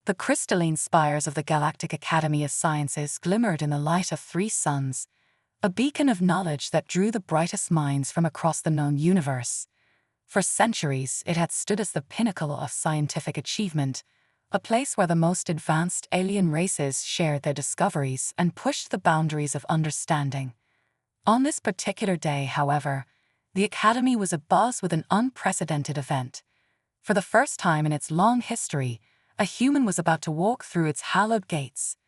The crystalline spires of the Galactic Academy of Sciences glimmered in the light of 3 suns, a beacon of knowledge that drew the brightest minds from across the known universe. For centuries, it had stood as the pinnacle of scientific achievement, a place where the most advanced alien races shared their discoveries and pushed the boundaries of understanding. On this particular day, however, the Academy was abuzz with an unprecedented event. For the first time in its long history, a human was about to walk through its hallowed gates.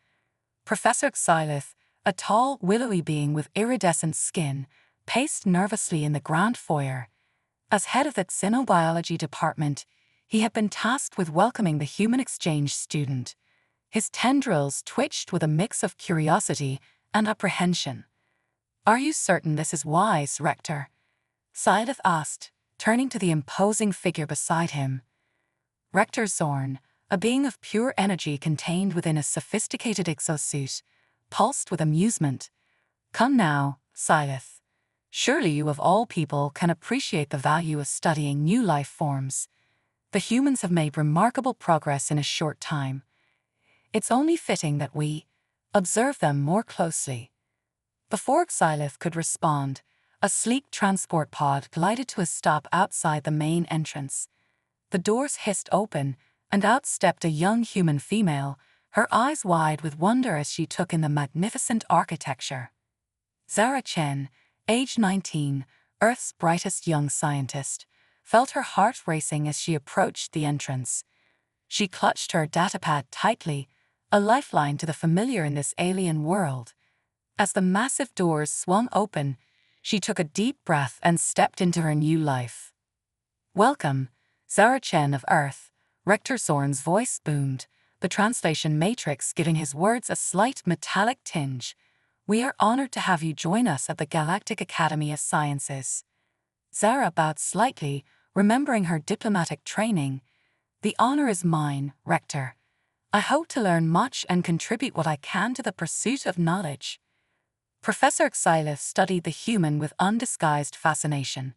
Professor Xylith, a tall, willowy being with iridescent skin, paced nervously in the grand foyer. As head of the xenobiology department, he had been tasked with welcoming the human exchange student. His tendrils twitched with a mix of curiosity and apprehension. "Are you certain this is wise, Rector?" Xylith asked, turning to the imposing figure beside him. Rector Zorn, a being of pure energy contained within a sophisticated exosuit, pulsed with amusement. "Come now, Xylith. Surely you of all people can appreciate the value of studying new life forms. The humans have made remarkable progress in a short time. It's only fitting that we observe them more closely." Before Xylith could respond, a sleek transport pod glided to a stop outside the main entrance. The doors hissed open, and out stepped a young human female, her eyes wide with wonder as she took in the magnificent architecture. Zara Chen, age 19, Earth's brightest young scientist, felt her heart racing as she approached the entrance. She clutched her datapad tightly, a lifeline to the familiar in this alien world. As the massive doors swung open, she took a deep breath and stepped into her new life. "Welcome, Zara Chen of Earth," Rector Zorn's voice boomed, the translation matrix giving his words a slight metallic tinge. "We are honored to have you join us at the Galactic Academy of Sciences." Zara bowed slightly, remembering her diplomatic training. "The honor is mine, Rector. I hope to learn much and contribute what I can to the pursuit of knowledge." Professor Xylith studied the human with undisguised fascination.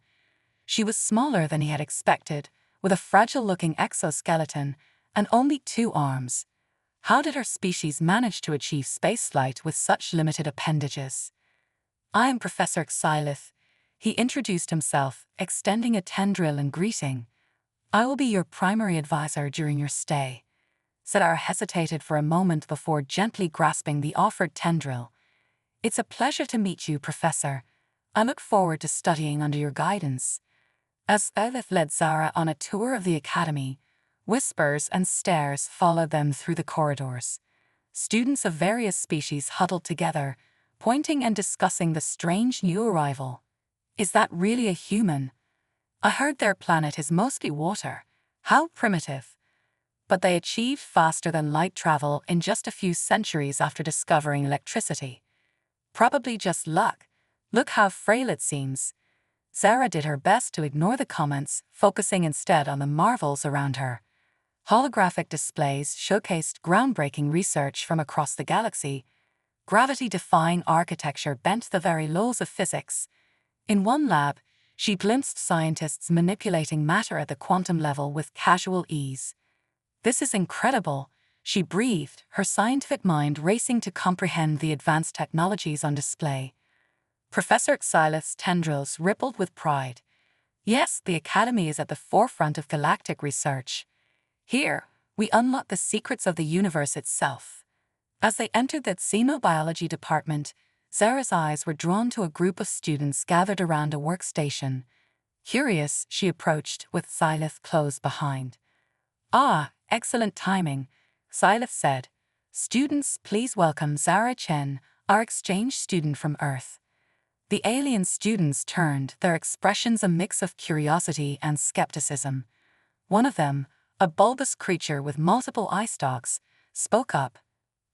She was smaller than he had expected, with a fragile-looking exoskeleton and only 2 arms. How did her species manage to achieve spaceflight with such limited appendages? "I am Professor Xylith," he introduced himself, extending a tendril in greeting. "I will be your primary advisor during your stay." Zara hesitated for a moment before gently grasping the offered tendril. "It's a pleasure to meet you, Professor. I look forward to studying under your guidance." As Xylith led Zara on a tour of the academy, whispers and stares followed them through the corridors. Students of various species huddled together, pointing and discussing the strange new arrival. "Is that really a human? I heard their planet is mostly water. How primitive." But they achieved faster than light travel in just a few centuries after discovering electricity. "Probably just luck. Look how frail it seems." Zara did her best to ignore the comments, focusing instead on the marvels around her. Holographic displays showcased groundbreaking research from across the galaxy. Gravity-defying architecture bent the very laws of physics. In one lab, she glimpsed scientists manipulating matter at the quantum level with casual ease. "This is incredible," she breathed, her scientific mind racing to comprehend the advanced technologies on display. Professor Xylith's tendrils rippled with pride. "Yes, the Academy is at the forefront of galactic research. Here, we unlock the secrets of the universe itself." As they entered the xenobiology department, Zara's eyes were drawn to a group of students gathered around a workstation. Curious, she approached, with Xylith close behind. "Ah, excellent timing," Xylith said. "Students, please welcome Zara Chen, our exchange student from Earth." The alien students turned, their expressions a mix of curiosity and skepticism. One of them, a bulbous creature with multiple eye stalks, spoke up.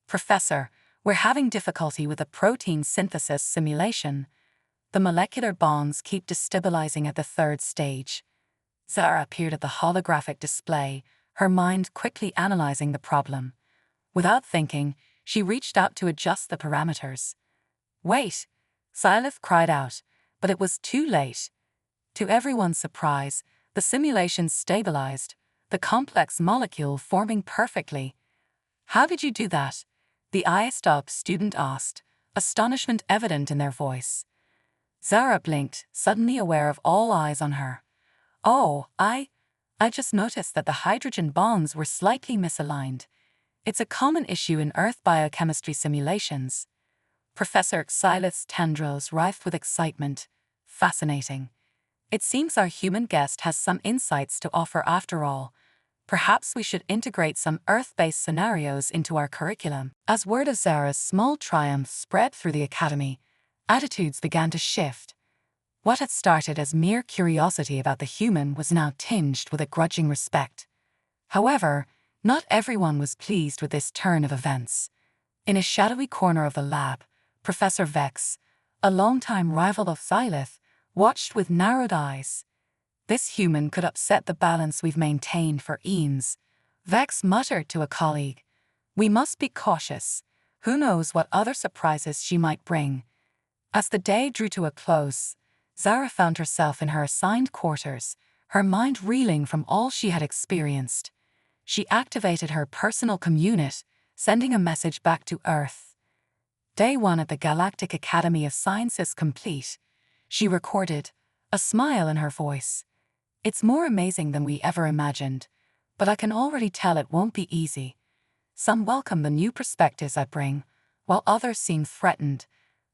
"Professor, we're having difficulty with a protein synthesis simulation. The molecular bonds keep destabilizing at the 3rd stage." Zara appeared at the holographic display, her mind quickly analyzing the problem. Without thinking, she reached out to adjust the parameters. "Wait!" Xylith cried out, but it was too late. To everyone's surprise, the simulation stabilized, the complex molecule forming perfectly. How did you do that? The ISTOP student asked, astonishment evident in their voice. Zara blinked, suddenly aware of all eyes on her. Oh, I just noticed that the hydrogen bonds were slightly misaligned. It's a common issue in Earth biochemistry simulations. Professor Xylith's tendrils rife with excitement. Fascinating. It seems our human guest has some insights to offer after all. Perhaps we should integrate some Earth-based scenarios into our curriculum. As word of Zara's small triumph spread through the academy, attitudes began to shift. What had started as mere curiosity about the human was now tinged with a grudging respect. However, not everyone was pleased with this turn of events. In a shadowy corner of the lab, Professor Vex, a longtime rival of Xylith, watched with narrowed eyes. This human could upset the balance we've maintained for eons. Vex muttered to a colleague, "We must be cautious. Who knows what other surprises she might bring." As the day drew to a close, Zara found herself in her assigned quarters, her mind reeling from all she had experienced. She activated her personal communit, sending a message back to Earth. Day 1 at the Galactic Academy of Sciences complete, she recorded, a smile in her voice. "It's more amazing than we ever imagined, but I can already tell it won't be easy. Some welcome the new perspectives I bring, while others seem threatened.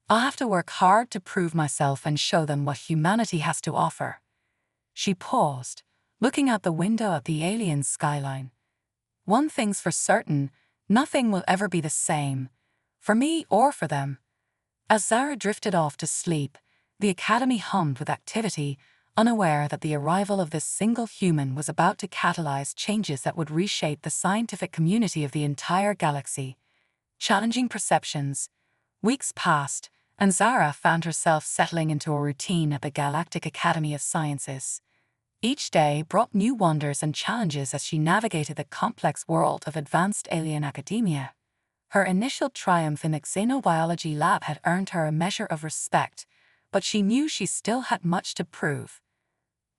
I'll have to work hard to prove myself and show them what humanity has to offer." She paused, looking out the window at the alien skyline. "One thing's for certain, nothing will ever be the same, for me or for them." As Zara drifted off to sleep, the academy hummed with activity, unaware that the arrival of this single human was about to catalyze changes that would reshape the scientific community of the entire galaxy. Challenging perceptions. Weeks passed, and Zara found herself settling into a routine at the Galactic Academy of Sciences. Each day brought new wonders and challenges as she navigated the complex world of advanced alien academia. Her initial triumph in the xenobiology lab had earned her a measure of respect, but she knew she still had much to prove.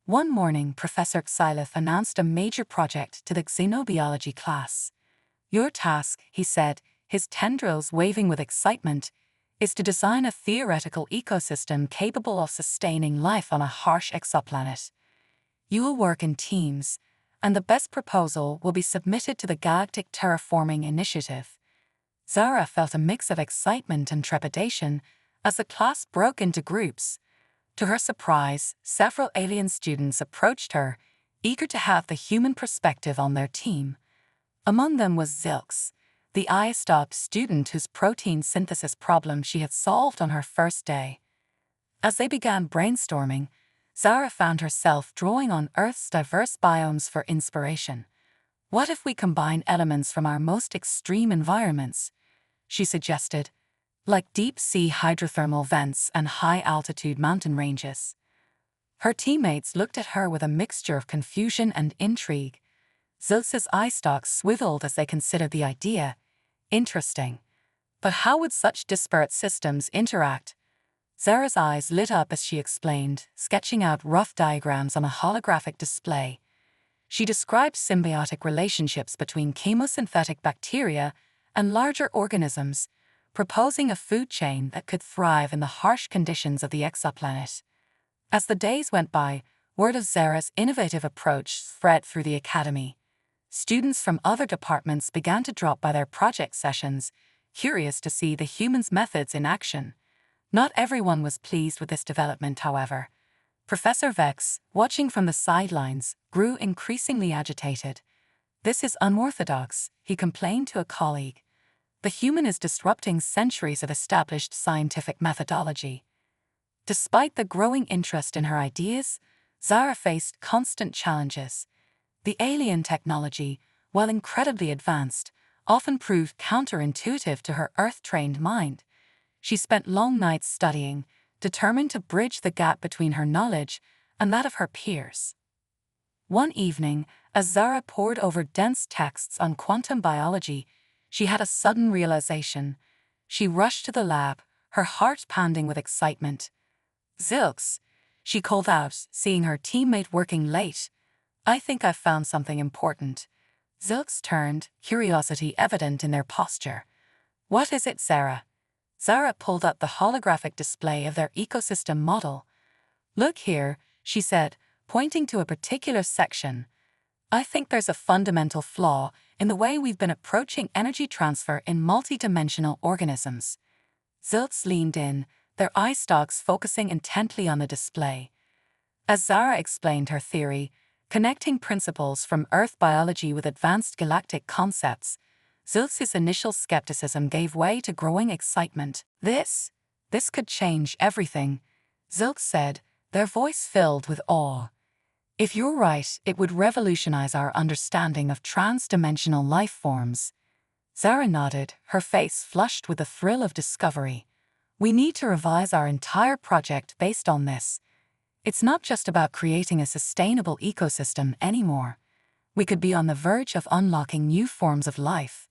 One morning, Professor Xylith announced a major project to the xenobiology class. "Your task," he said, his tendrils waving with excitement, "is to design a theoretical ecosystem capable of sustaining life on a harsh exoplanet. You will work in teams, and the best proposal will be submitted to the Galactic Terraforming Initiative." Zara felt a mix of excitement and trepidation as the class broke into groups. To her surprise, several alien students approached her, eager to have the human perspective on their team. Among them was Zilx, the ISTOP student whose protein synthesis problem she had solved on her first day. As they began brainstorming, Zara found herself drawing on Earth's diverse biomes for inspiration. "What if we combine elements from our most extreme environments?" she suggested, like deep-sea hydrothermal vents and high-altitude mountain ranges. Her teammates looked at her with a mixture of confusion and intrigue. Zilx's eye stalks swiveled as they considered the idea. Interesting. But how would such disparate systems interact? Zara's eyes lit up as she explained, sketching out rough diagrams on a holographic display. She described symbiotic relationships between chemosynthetic bacteria and larger organisms, proposing a food chain that could thrive in the harsh conditions of the exoplanet. As the days went by, word of Zara's innovative approach spread through the academy. Students from other departments began to drop by their project sessions, curious to see the human's methods in action. Not everyone was pleased with this development, however. Professor Vex, watching from the sidelines, grew increasingly agitated. "This is unorthodox," he complained to a colleague. "The human is disrupting centuries of established scientific methodology." Despite the growing interest in her ideas, Zara faced constant challenges. The alien technology, while incredibly advanced, often proved counterintuitive to her Earth-trained mind. She spent long nights studying, determined to bridge the gap between her knowledge and that of her peers. One evening, as Zara pored over dense texts on quantum biology, she had a sudden realization. She rushed to the lab, her heart pounding with excitement. "Zilx," she called out, seeing her teammate working late, "I think I've found something important. Zilks turned, curiosity evident in their posture. What is it, Zara? Zara pulled up the holographic display of their ecosystem model. Look here, she said, pointing to a particular section. I think there's a fundamental flaw in the way we've been approaching energy transfer in multidimensional organisms. Zilks leaned in, their eye stalks focusing intently on the display. As Zara explained her theory, connecting principles from Earth biology with advanced galactic concepts, Zilks' initial skepticism gave way to growing excitement. This could change everything, Zilks said, their voice filled with awe. If you're right, it would revolutionize our understanding of trans-dimensional life forms. Zara nodded, her face flushed with the thrill of discovery. We need to revise our entire project based on this. It's not just about creating a sustainable ecosystem anymore. We could be on the verge of unlocking new forms of life.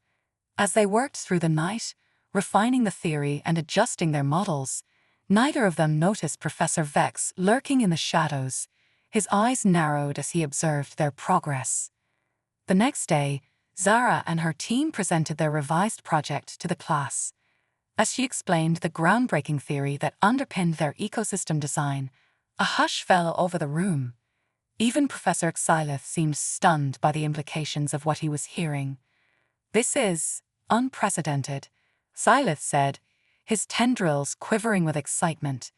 As they worked through the night, refining the theory and adjusting their models, neither of them noticed Professor Vex lurking in the shadows. His eyes narrowed as he observed their progress. The next day, Zara and her team presented their revised project to the class. As she explained the groundbreaking theory that underpinned their ecosystem design, a hush fell over the room. Even Professor Xylith seemed stunned by the implications of what he was hearing. This is unprecedented, Xylith said, his tendrils quivering with excitement.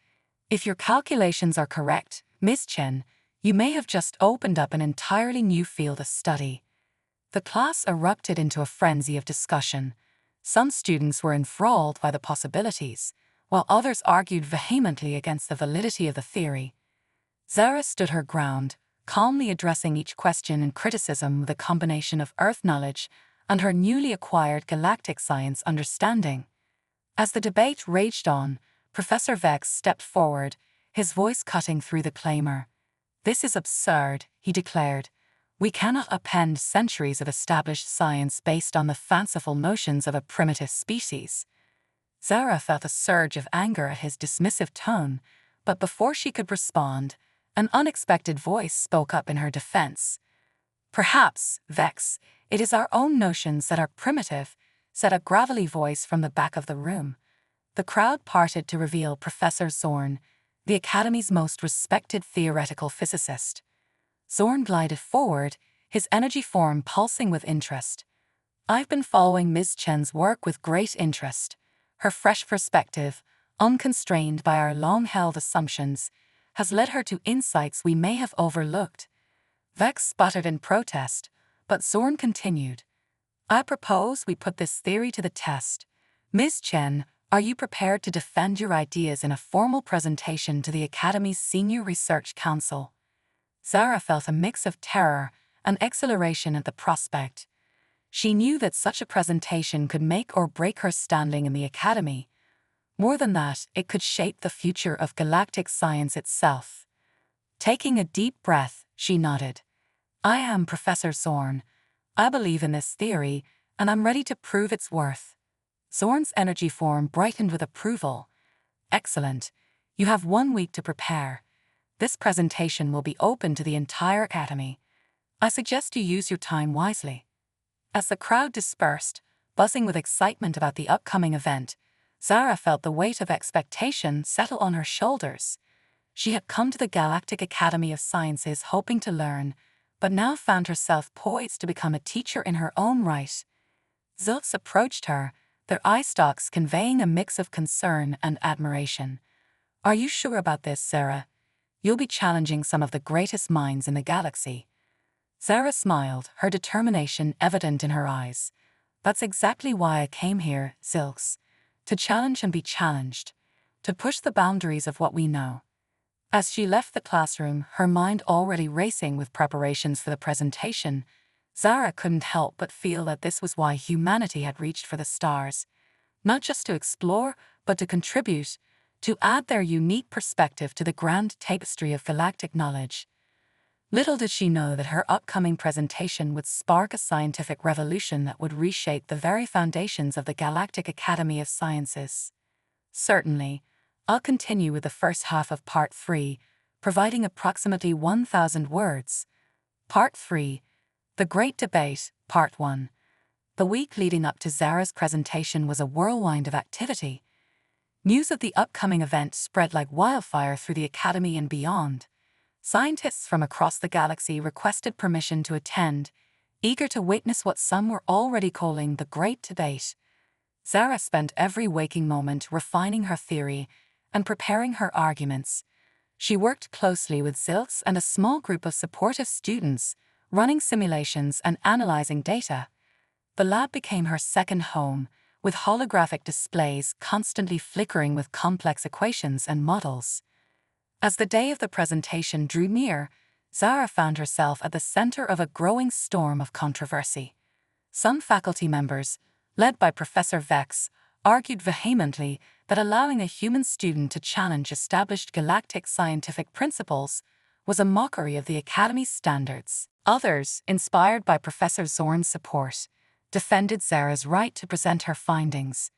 If your calculations are correct, Miss Chen, you may have just opened up an entirely new field of study. The class erupted into a frenzy of discussion. Some students were enthralled by the possibilities, while others argued vehemently against the validity of the theory. Zara stood her ground, calmly addressing each question and criticism with a combination of Earth knowledge and her newly acquired galactic science understanding. As the debate raged on, Professor Vex stepped forward, his voice cutting through the clamor. This is absurd, he declared. We cannot append centuries of established science based on the fanciful notions of a primitive species. Zara felt a surge of anger at his dismissive tone, but before she could respond, an unexpected voice spoke up in her defense. Perhaps, Vex, it is our own notions that are primitive, said a gravelly voice from the back of the room. The crowd parted to reveal Professor Zorn, the Academy's most respected theoretical physicist. Zorn glided forward, his energy form pulsing with interest. I've been following Ms. Chen's work with great interest. Her fresh perspective, unconstrained by our long-held assumptions, has led her to insights we may have overlooked. Vex sputtered in protest, but Zorn continued. I propose we put this theory to the test. Ms. Chen, are you prepared to defend your ideas in a formal presentation to the Academy's Senior Research Council? Zara felt a mix of terror and exhilaration at the prospect. She knew that such a presentation could make or break her standing in the Academy. More than that, it could shape the future of galactic science itself. Taking a deep breath, she nodded. I am Professor Zorn. I believe in this theory, and I'm ready to prove its worth. Zorn's energy form brightened with approval. Excellent. You have 1 week to prepare. This presentation will be open to the entire Academy. I suggest you use your time wisely. As the crowd dispersed, buzzing with excitement about the upcoming event, Zara felt the weight of expectation settle on her shoulders. She had come to the Galactic Academy of Sciences hoping to learn, but now found herself poised to become a teacher in her own right. Zilks approached her, their eye stalks conveying a mix of concern and admiration. Are you sure about this, Zara? You'll be challenging some of the greatest minds in the galaxy. Zara smiled, her determination evident in her eyes. That's exactly why I came here, Zilks. To challenge and be challenged. To push the boundaries of what we know. As she left the classroom, her mind already racing with preparations for the presentation, Zara couldn't help but feel that this was why humanity had reached for the stars. Not just to explore, but to contribute, to add their unique perspective to the grand tapestry of galactic knowledge. Little did she know that her upcoming presentation would spark a scientific revolution that would reshape the very foundations of the Galactic Academy of Sciences. Certainly, I'll continue with the first half of Part 3, providing approximately 1,000 words. Part 3, The Great Debate, Part 1. The week leading up to Zara's presentation was a whirlwind of activity. News of the upcoming event spread like wildfire through the Academy and beyond. Scientists from across the galaxy requested permission to attend, eager to witness what some were already calling the Great Debate. Zara spent every waking moment refining her theory and preparing her arguments. She worked closely with Zilks and a small group of supportive students, running simulations and analyzing data. The lab became her second home, with holographic displays constantly flickering with complex equations and models. As the day of the presentation drew near, Zara found herself at the center of a growing storm of controversy. Some faculty members, led by Professor Vex, argued vehemently that allowing a human student to challenge established galactic scientific principles was a mockery of the Academy's standards. Others, inspired by Professor Zorn's support, defended Zara's right to present her findings.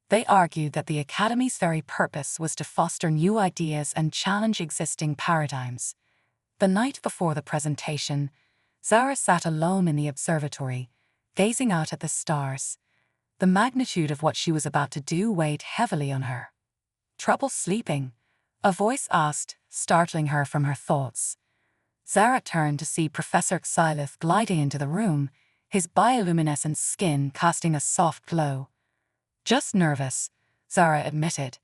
They argued that the Academy's very purpose was to foster new ideas and challenge existing paradigms. The night before the presentation, Zara sat alone in the observatory, gazing out at the stars. The magnitude of what she was about to do weighed heavily on her. "Trouble sleeping?" a voice asked, startling her from her thoughts. Zara turned to see Professor Xylith gliding into the room, his bioluminescent skin casting a soft glow. "Just nervous," Zara admitted.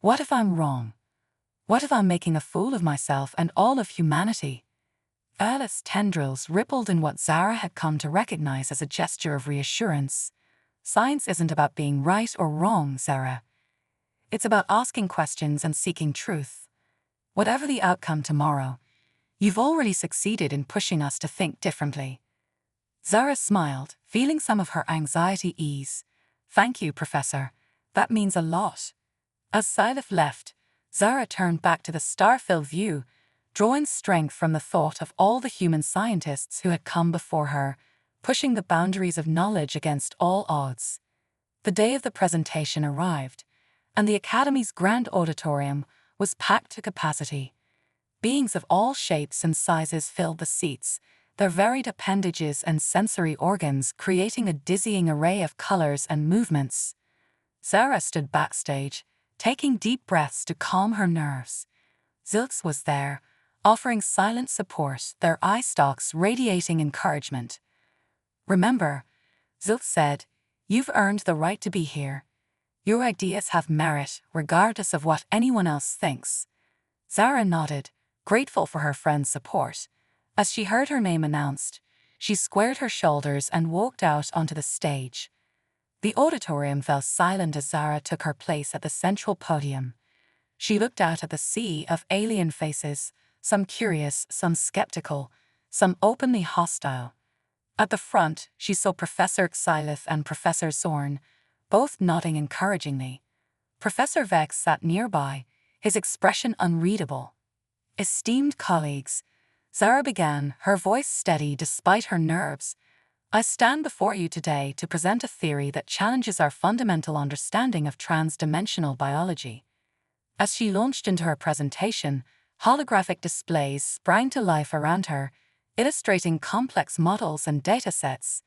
"What if I'm wrong? What if I'm making a fool of myself and all of humanity?" Alice's tendrils rippled in what Zara had come to recognize as a gesture of reassurance. "Science isn't about being right or wrong, Zara. It's about asking questions and seeking truth. Whatever the outcome tomorrow, you've already succeeded in pushing us to think differently." Zara smiled, feeling some of her anxiety ease. "Thank you, Professor. That means a lot." As Xylith left, Zara turned back to the star-filled view, drawing strength from the thought of all the human scientists who had come before her, pushing the boundaries of knowledge against all odds. The day of the presentation arrived, and the Academy's grand auditorium was packed to capacity. Beings of all shapes and sizes filled the seats, their varied appendages and sensory organs creating a dizzying array of colors and movements. Zara stood backstage, taking deep breaths to calm her nerves. Zilks was there, offering silent support, their eye stalks radiating encouragement. "Remember," Zilks said, "you've earned the right to be here. Your ideas have merit, regardless of what anyone else thinks." Zara nodded, grateful for her friend's support. As she heard her name announced, she squared her shoulders and walked out onto the stage. The auditorium fell silent as Zara took her place at the central podium. She looked out at the sea of alien faces, some curious, some skeptical, some openly hostile. At the front, she saw Professor Xylith and Professor Zorn, both nodding encouragingly. Professor Vex sat nearby, his expression unreadable. "Esteemed colleagues," Zara began, her voice steady despite her nerves, "I stand before you today to present a theory that challenges our fundamental understanding of trans-dimensional biology." As she launched into her presentation, holographic displays sprang to life around her, illustrating complex models and datasets.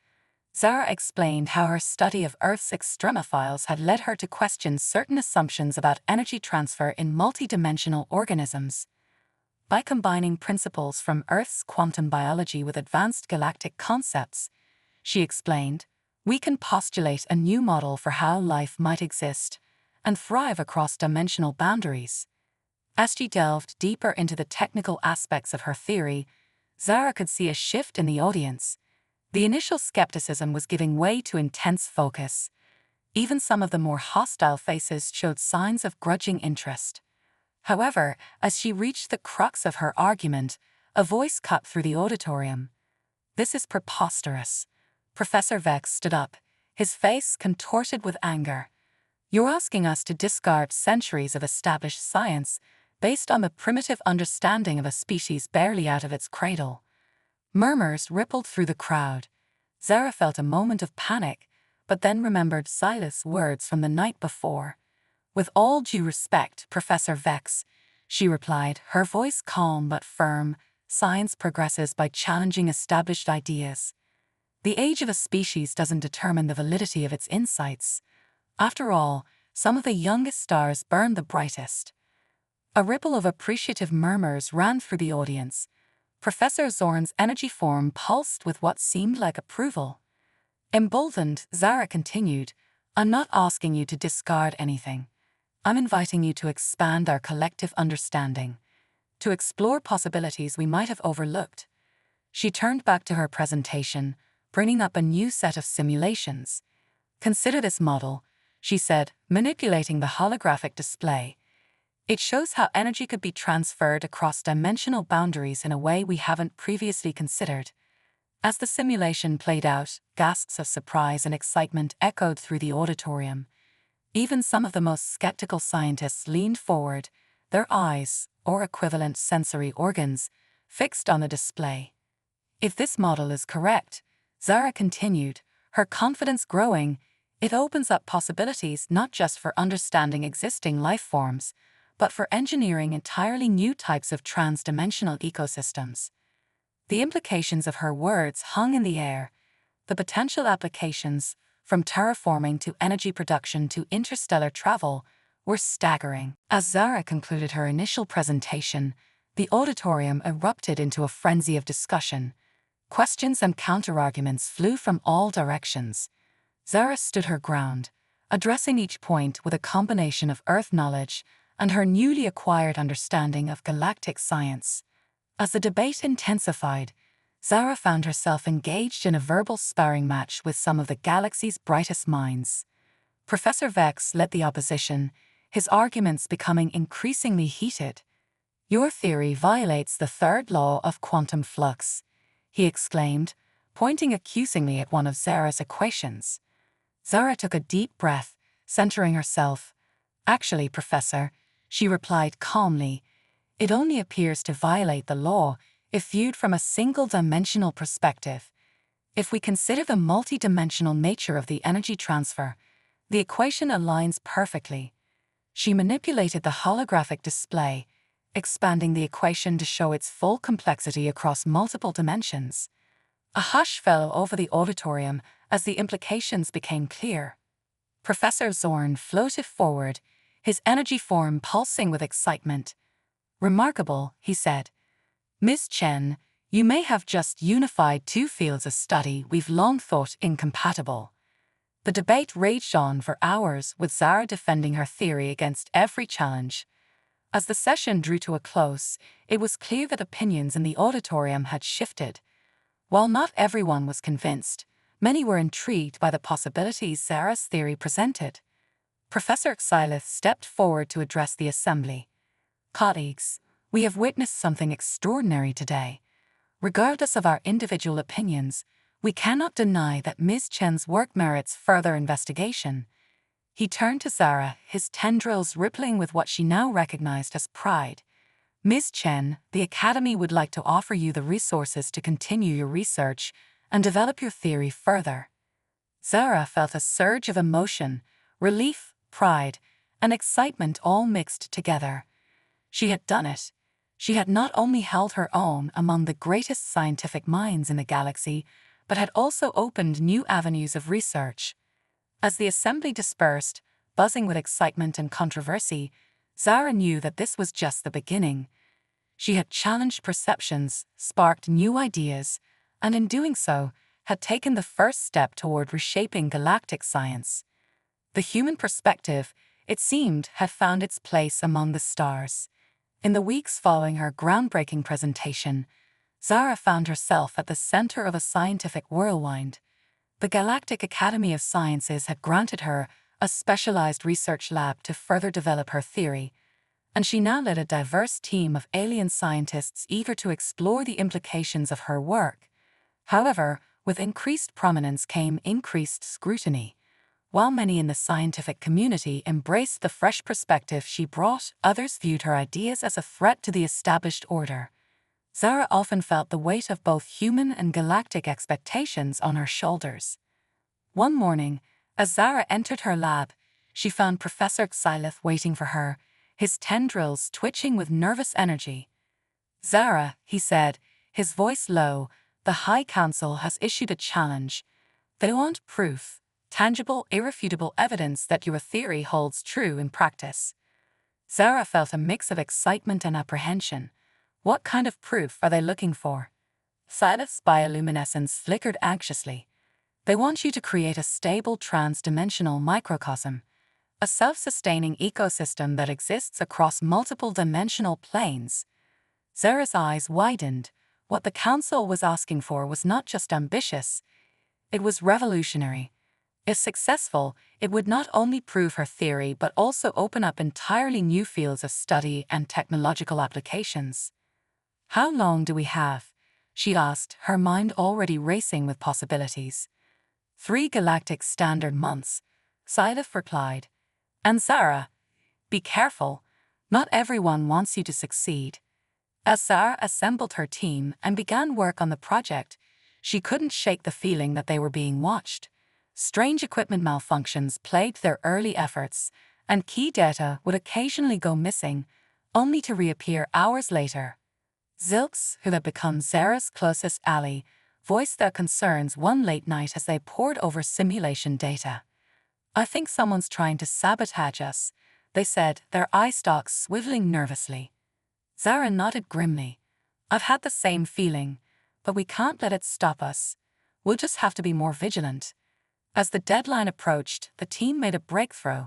Zara explained how her study of Earth's extremophiles had led her to question certain assumptions about energy transfer in multidimensional organisms. By combining principles from Earth's quantum biology with advanced galactic concepts, she explained, we can postulate a new model for how life might exist and thrive across dimensional boundaries. As she delved deeper into the technical aspects of her theory, Zara could see a shift in the audience. The initial skepticism was giving way to intense focus. Even some of the more hostile faces showed signs of grudging interest. However, as she reached the crux of her argument, a voice cut through the auditorium. "This is preposterous." Professor Vex stood up, his face contorted with anger. "You're asking us to discard centuries of established science based on the primitive understanding of a species barely out of its cradle." Murmurs rippled through the crowd. Zara felt a moment of panic, but then remembered Silas' words from the night before. "With all due respect, Professor Vex," she replied, her voice calm but firm, "science progresses by challenging established ideas. The age of a species doesn't determine the validity of its insights. After all, some of the youngest stars burn the brightest. A ripple of appreciative murmurs ran through the audience. Professor Zorn's energy form pulsed with what seemed like approval. Emboldened, Zara continued, "I'm not asking you to discard anything. I'm inviting you to expand our collective understanding, to explore possibilities we might have overlooked." She turned back to her presentation, bringing up a new set of simulations. "Consider this model," she said, manipulating the holographic display. "It shows how energy could be transferred across dimensional boundaries in a way we haven't previously considered." As the simulation played out, gasps of surprise and excitement echoed through the auditorium. Even some of the most skeptical scientists leaned forward, their eyes, or equivalent sensory organs, fixed on the display. "If this model is correct," Zara continued, her confidence growing, "it opens up possibilities not just for understanding existing life forms, but for engineering entirely new types of trans-dimensional ecosystems." The implications of her words hung in the air. The potential applications, from terraforming to energy production to interstellar travel, were staggering. As Zara concluded her initial presentation, the auditorium erupted into a frenzy of discussion. Questions and counterarguments flew from all directions. Zara stood her ground, addressing each point with a combination of Earth knowledge and her newly acquired understanding of galactic science. As the debate intensified, Zara found herself engaged in a verbal sparring match with some of the galaxy's brightest minds. Professor Vex led the opposition, his arguments becoming increasingly heated. "Your theory violates the third law of quantum flux," he exclaimed, pointing accusingly at one of Zara's equations. Zara took a deep breath, centering herself. "Actually, Professor," she replied calmly, "it only appears to violate the law if viewed from a single-dimensional perspective. If we consider the multi-dimensional nature of the energy transfer, the equation aligns perfectly." She manipulated the holographic display, expanding the equation to show its full complexity across multiple dimensions. A hush fell over the auditorium as the implications became clear. Professor Zorn floated forward, his energy form pulsing with excitement. "Remarkable," he said. "Miss Chen, you may have just unified two fields of study we've long thought incompatible." The debate raged on for hours, with Zara defending her theory against every challenge. As the session drew to a close, it was clear that opinions in the auditorium had shifted. While not everyone was convinced, many were intrigued by the possibilities Zara's theory presented. Professor Xylith stepped forward to address the assembly. "Colleagues, we have witnessed something extraordinary today. Regardless of our individual opinions, we cannot deny that Ms. Chen's work merits further investigation." He turned to Zara, his tendrils rippling with what she now recognized as pride. "Ms. Chen, the Academy would like to offer you the resources to continue your research and develop your theory further." Zara felt a surge of emotion, relief, pride, and excitement all mixed together. She had done it. She had not only held her own among the greatest scientific minds in the galaxy, but had also opened new avenues of research. As the assembly dispersed, buzzing with excitement and controversy, Zara knew that this was just the beginning. She had challenged perceptions, sparked new ideas, and in doing so, had taken the first step toward reshaping galactic science. The human perspective, it seemed, had found its place among the stars. In the weeks following her groundbreaking presentation, Zara found herself at the center of a scientific whirlwind. The Galactic Academy of Sciences had granted her a specialized research lab to further develop her theory, and she now led a diverse team of alien scientists eager to explore the implications of her work. However, with increased prominence came increased scrutiny. While many in the scientific community embraced the fresh perspective she brought, others viewed her ideas as a threat to the established order. Zara often felt the weight of both human and galactic expectations on her shoulders. One morning, as Zara entered her lab, she found Professor Xylith waiting for her, his tendrils twitching with nervous energy. "Zara," he said, his voice low, the High Council has issued a challenge. They want proof, tangible, irrefutable evidence that your theory holds true in practice. Zara felt a mix of excitement and apprehension. What kind of proof are they looking for? Silas' bioluminescence flickered anxiously. They want you to create a stable trans-dimensional microcosm, a self-sustaining ecosystem that exists across multiple dimensional planes. Zara's eyes widened. What the Council was asking for was not just ambitious, it was revolutionary. If successful, it would not only prove her theory but also open up entirely new fields of study and technological applications. How long do we have? She asked, her mind already racing with possibilities. 3 galactic standard months, Silas replied. And Zara, be careful, not everyone wants you to succeed. As Zara assembled her team and began work on the project, she couldn't shake the feeling that they were being watched. Strange equipment malfunctions plagued their early efforts, and key data would occasionally go missing, only to reappear hours later. Zilks, who had become Zara's closest ally, voiced their concerns one late night as they pored over simulation data. I think someone's trying to sabotage us, they said, their eye stalks swiveling nervously. Zara nodded grimly. I've had the same feeling, but we can't let it stop us. We'll just have to be more vigilant. As the deadline approached, the team made a breakthrough.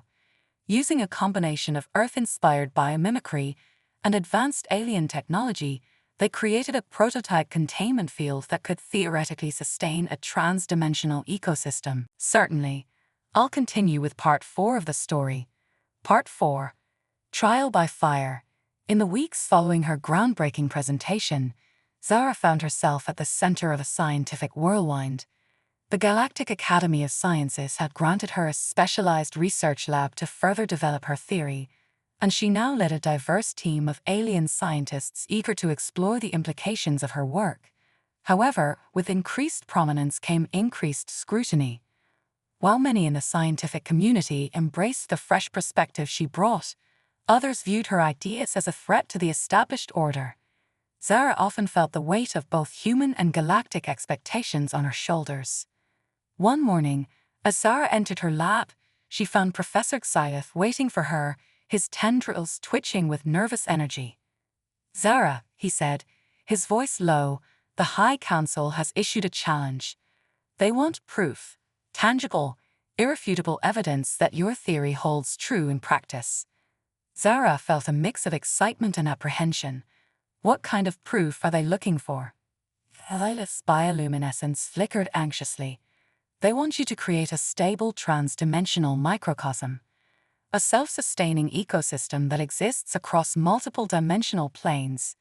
Using a combination of Earth-inspired biomimicry and advanced alien technology, they created a prototype containment field that could theoretically sustain a trans-dimensional ecosystem. Certainly. I'll continue with Part 4 of the story. Part 4. Trial by Fire. In the weeks following her groundbreaking presentation, Zara found herself at the center of a scientific whirlwind. The Galactic Academy of Sciences had granted her a specialized research lab to further develop her theory, and she now led a diverse team of alien scientists eager to explore the implications of her work. However, with increased prominence came increased scrutiny. While many in the scientific community embraced the fresh perspective she brought, others viewed her ideas as a threat to the established order. Zara often felt the weight of both human and galactic expectations on her shoulders. One morning, as Zara entered her lab, she found Professor Xyeth waiting for her, his tendrils twitching with nervous energy. Zara, he said, his voice low, the High Council has issued a challenge. They want proof, tangible, irrefutable evidence that your theory holds true in practice. Zara felt a mix of excitement and apprehension. What kind of proof are they looking for? Silas' bioluminescence flickered anxiously. They want you to create a stable trans-dimensional microcosm, a self-sustaining ecosystem that exists across multiple dimensional planes.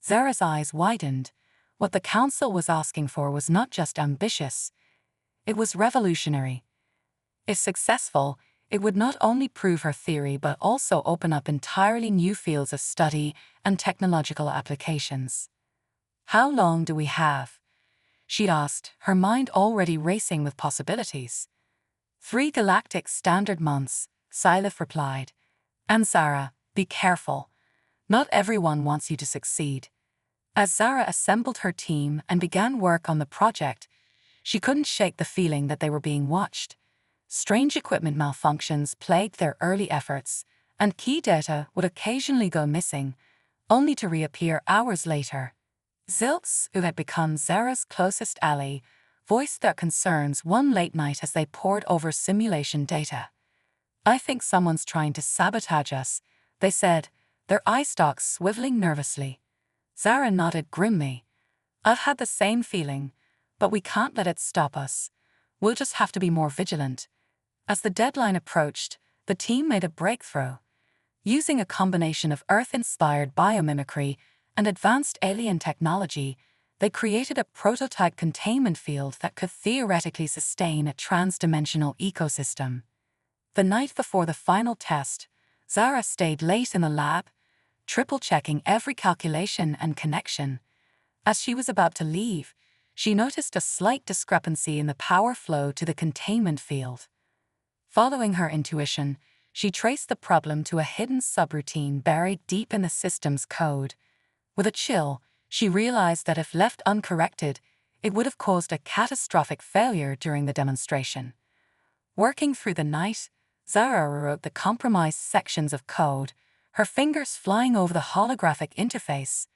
Zara's eyes widened. What the Council was asking for was not just ambitious, it was revolutionary. If successful, it would not only prove her theory but also open up entirely new fields of study and technological applications. How long do we have? She asked, her mind already racing with possibilities. 3 galactic standard months, Silas replied. And Zara, be careful. Not everyone wants you to succeed. As Zara assembled her team and began work on the project, she couldn't shake the feeling that they were being watched. Strange equipment malfunctions plagued their early efforts, and key data would occasionally go missing, only to reappear hours later. Zilks, who had become Zara's closest ally, voiced their concerns one late night as they pored over simulation data. I think someone's trying to sabotage us, they said, their eye stalks swiveling nervously. Zara nodded grimly. I've had the same feeling, but we can't let it stop us. We'll just have to be more vigilant. As the deadline approached, the team made a breakthrough. Using a combination of Earth-inspired biomimicry and advanced alien technology, they created a prototype containment field that could theoretically sustain a trans-dimensional ecosystem. The night before the final test, Zara stayed late in the lab, triple-checking every calculation and connection. As she was about to leave, she noticed a slight discrepancy in the power flow to the containment field. Following her intuition, she traced the problem to a hidden subroutine buried deep in the system's code. With a chill, she realized that if left uncorrected, it would have caused a catastrophic failure during the demonstration. Working through the night, Zara rewrote the compromised sections of code, her fingers flying over the holographic interface.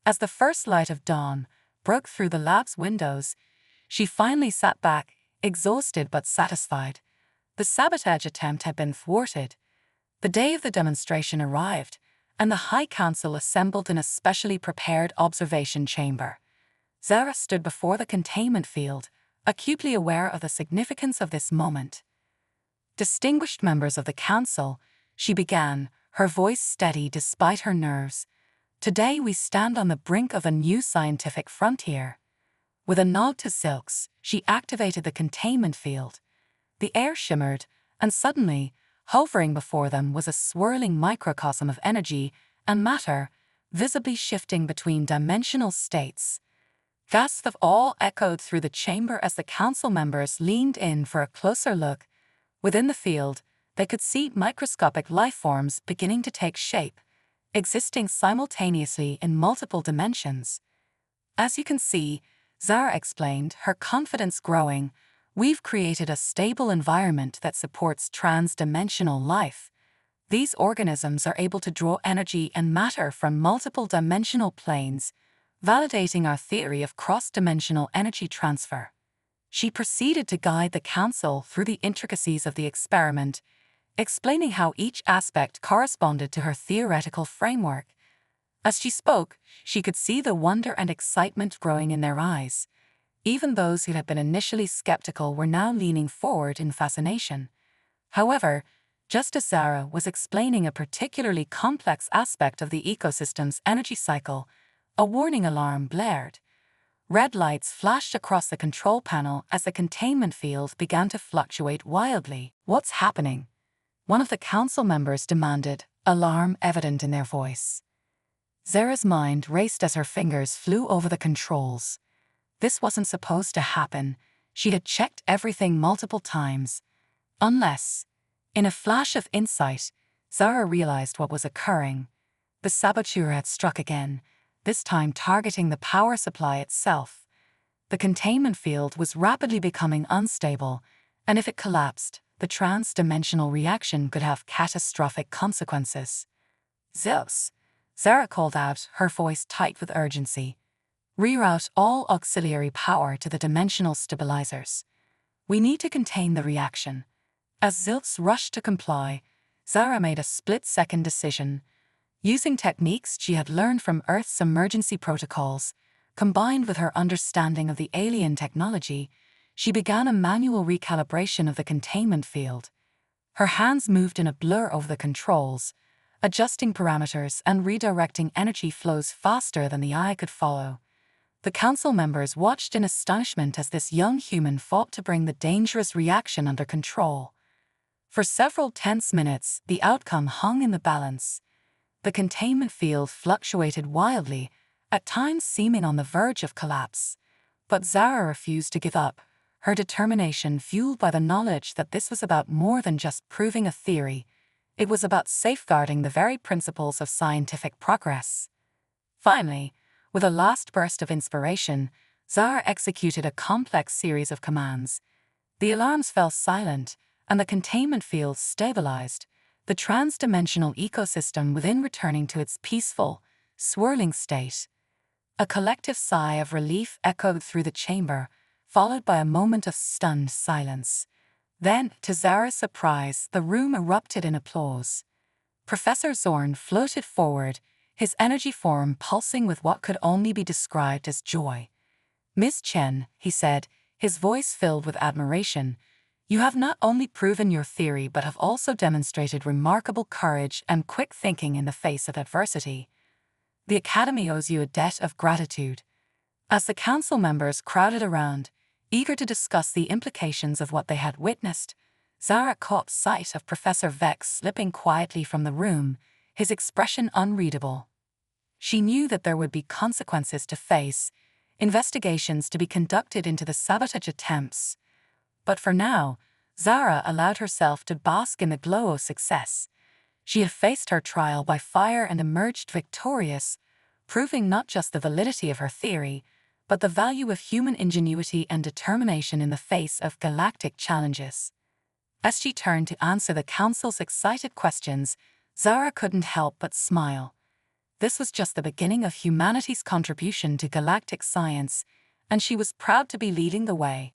As the first light of dawn broke through the lab's windows, she finally sat back, exhausted but satisfied. The sabotage attempt had been thwarted. The day of the demonstration arrived, and the High Council assembled in a specially prepared observation chamber. Zara stood before the containment field, acutely aware of the significance of this moment. "Distinguished members of the Council," she began, her voice steady despite her nerves, "today we stand on the brink of a new scientific frontier." With a nod to Silks, she activated the containment field. The air shimmered, and suddenly, hovering before them was a swirling microcosm of energy and matter, visibly shifting between dimensional states. Gasps of awe echoed through the chamber as the council members leaned in for a closer look. Within the field, they could see microscopic lifeforms beginning to take shape, existing simultaneously in multiple dimensions. "As you can see," Zara explained, her confidence growing, "we've created a stable environment that supports trans-dimensional life. These organisms are able to draw energy and matter from multiple dimensional planes, validating our theory of cross-dimensional energy transfer." She proceeded to guide the council through the intricacies of the experiment, explaining how each aspect corresponded to her theoretical framework. As she spoke, she could see the wonder and excitement growing in their eyes. Even those who had been initially skeptical were now leaning forward in fascination. However, just as Zara was explaining a particularly complex aspect of the ecosystem's energy cycle, a warning alarm blared. Red lights flashed across the control panel as the containment field began to fluctuate wildly. "What's happening?" one of the council members demanded, alarm evident in their voice. Zara's mind raced as her fingers flew over the controls. This wasn't supposed to happen. She had checked everything multiple times. Unless, in a flash of insight, Zara realized what was occurring. The saboteur had struck again, this time targeting the power supply itself. The containment field was rapidly becoming unstable, and if it collapsed, the trans-dimensional reaction could have catastrophic consequences. "Zeus," Zara called out, her voice tight with urgency. "Reroute all auxiliary power to the dimensional stabilizers. We need to contain the reaction." As Zilks rushed to comply, Zara made a split-second decision. Using techniques she had learned from Earth's emergency protocols, combined with her understanding of the alien technology, she began a manual recalibration of the containment field. Her hands moved in a blur over the controls, adjusting parameters and redirecting energy flows faster than the eye could follow. The council members watched in astonishment as this young human fought to bring the dangerous reaction under control. For several tense minutes, the outcome hung in the balance. The containment field fluctuated wildly, at times seeming on the verge of collapse. But Zara refused to give up, her determination fueled by the knowledge that this was about more than just proving a theory. It was about safeguarding the very principles of scientific progress. Finally, with a last burst of inspiration, Zara executed a complex series of commands. The alarms fell silent, and the containment field stabilized, the trans-dimensional ecosystem within returning to its peaceful, swirling state. A collective sigh of relief echoed through the chamber, followed by a moment of stunned silence. Then, to Zara's surprise, the room erupted in applause. Professor Zorn floated forward, his energy form pulsing with what could only be described as joy. "Miss Chen," he said, his voice filled with admiration, "you have not only proven your theory but have also demonstrated remarkable courage and quick thinking in the face of adversity. The Academy owes you a debt of gratitude." As the council members crowded around, eager to discuss the implications of what they had witnessed, Zara caught sight of Professor Vex slipping quietly from the room, his expression unreadable. She knew that there would be consequences to face, investigations to be conducted into the sabotage attempts. But for now, Zara allowed herself to bask in the glow of success. She had faced her trial by fire and emerged victorious, proving not just the validity of her theory, but the value of human ingenuity and determination in the face of galactic challenges. As she turned to answer the Council's excited questions, Zara couldn't help but smile. This was just the beginning of humanity's contribution to galactic science, and she was proud to be leading the way.